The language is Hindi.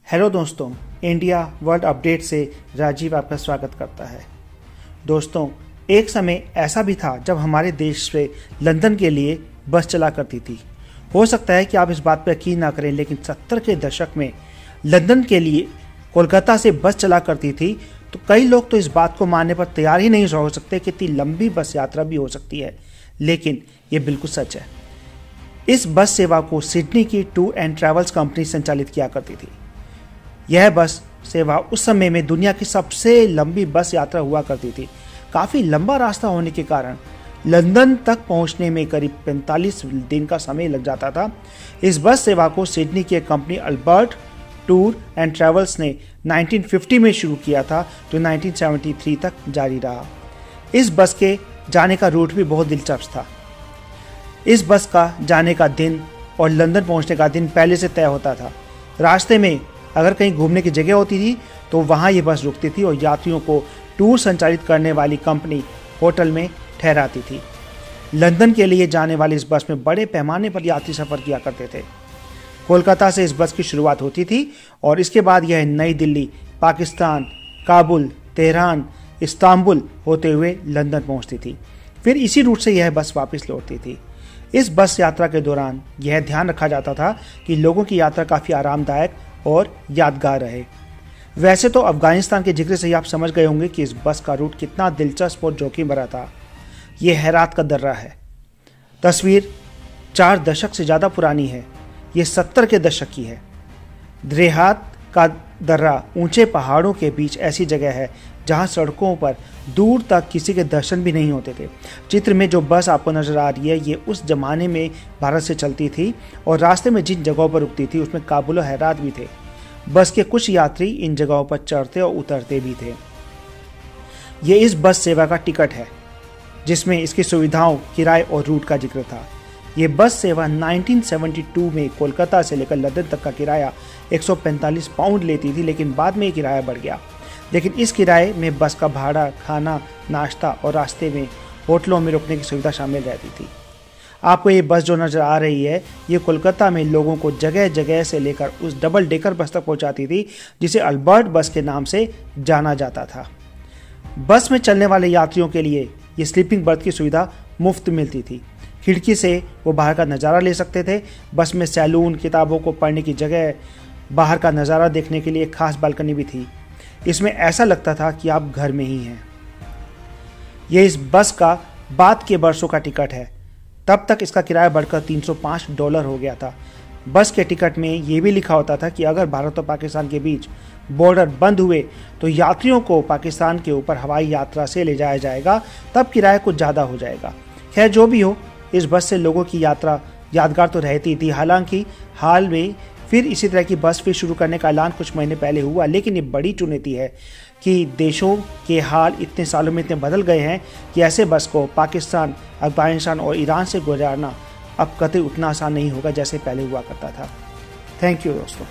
हेलो दोस्तों, इंडिया वर्ल्ड अपडेट से राजीव आपका स्वागत करता है। दोस्तों, एक समय ऐसा भी था जब हमारे देश से लंदन के लिए बस चला करती थी। हो सकता है कि आप इस बात पर यकीन ना करें, लेकिन 70 के दशक में लंदन के लिए कोलकाता से बस चला करती थी। तो कई लोग तो इस बात को मानने पर तैयार ही नहीं हो सकते कि इतनी लंबी बस यात्रा भी हो सकती है, लेकिन ये बिल्कुल सच है। इस बस सेवा को सिडनी की टूर एंड ट्रैवल्स कंपनी संचालित किया करती थी। यह बस सेवा उस समय में दुनिया की सबसे लंबी बस यात्रा हुआ करती थी। काफ़ी लंबा रास्ता होने के कारण लंदन तक पहुंचने में करीब 45 दिन का समय लग जाता था। इस बस सेवा को सिडनी की एक company Albert tour and travels ने 1950 में शुरू किया था, जो 1973 तक जारी रहा। इस बस के जाने का रूट भी बहुत दिलचस्प था। इस बस का जाने का दिन और लंदन पहुंचने का दिन पहले से तय होता था। रास्ते में अगर कहीं घूमने की जगह होती थी तो वहाँ ये बस रुकती थी और यात्रियों को टूर संचालित करने वाली कंपनी होटल में ठहराती थी। लंदन के लिए जाने वाली इस बस में बड़े पैमाने पर यात्री सफ़र किया करते थे। कोलकाता से इस बस की शुरुआत होती थी और इसके बाद यह नई दिल्ली, पाकिस्तान, काबुल, तेहरान, इस्तांबुल होते हुए लंदन पहुंचती थी। फिर इसी रूट से यह बस वापस लौटती थी। इस बस यात्रा के दौरान यह ध्यान रखा जाता था कि लोगों की यात्रा काफ़ी आरामदायक और यादगार रहे। वैसे तो अफगानिस्तान के जिक्र से ही आप समझ गए होंगे कि इस बस का रूट कितना दिलचस्प और जोखिम भरा था। यह हेरात का दर्रा है। तस्वीर 4 दशक से ज़्यादा पुरानी है। ये 70 के दशक की है। हेरात का दर्रा ऊंचे पहाड़ों के बीच ऐसी जगह है जहां सड़कों पर दूर तक किसी के दर्शन भी नहीं होते थे। चित्र में जो बस आपको नजर आ रही है, ये उस जमाने में भारत से चलती थी और रास्ते में जिन जगहों पर रुकती थी उसमें काबुल और हेरात भी थे। बस के कुछ यात्री इन जगहों पर चढ़ते और उतरते भी थे। ये इस बस सेवा का टिकट है, जिसमें इसकी सुविधाओं, किराए और रूट का जिक्र था। ये बस सेवा 1972 में कोलकाता से लेकर लंदन तक का किराया 145 पाउंड लेती थी, लेकिन बाद में ये किराया बढ़ गया। लेकिन इस किराए में बस का भाड़ा, खाना, नाश्ता और रास्ते में होटलों में रुकने की सुविधा शामिल रहती थी। आपको ये बस जो नज़र आ रही है, ये कोलकाता में लोगों को जगह जगह से लेकर उस डबल डेकर बस तक पहुंचाती थी जिसे अल्बर्ट बस के नाम से जाना जाता था। बस में चलने वाले यात्रियों के लिए ये स्लीपिंग बर्थ की सुविधा मुफ्त मिलती थी। खिड़की से वो बाहर का नज़ारा ले सकते थे। बस में सैलून, किताबों को पढ़ने की जगह, बाहर का नज़ारा देखने के लिए एक खास बालकनी भी थी। इसमें ऐसा लगता था कि आप घर में ही हैं। यह इस बस का बाद के बरसों का टिकट है। तब तक इसका किराया बढ़कर $305 हो गया था। बस के टिकट में यह भी लिखा होता था कि अगर भारत और पाकिस्तान के बीच बॉर्डर बंद हुए तो यात्रियों को पाकिस्तान के ऊपर हवाई यात्रा से ले जाया जाएगा, तब किराया कुछ ज़्यादा हो जाएगा। खैर, जो भी हो, इस बस से लोगों की यात्रा यादगार तो रहती थी। हालांकि हाल में फिर इसी तरह की बस फिर शुरू करने का ऐलान कुछ महीने पहले हुआ, लेकिन ये बड़ी चुनौती है कि देशों के हाल इतने सालों में इतने बदल गए हैं कि ऐसे बस को पाकिस्तान, अफगानिस्तान और ईरान से गुजारना अब कतई उतना आसान नहीं होगा जैसे पहले हुआ करता था। थैंक यू दोस्तों।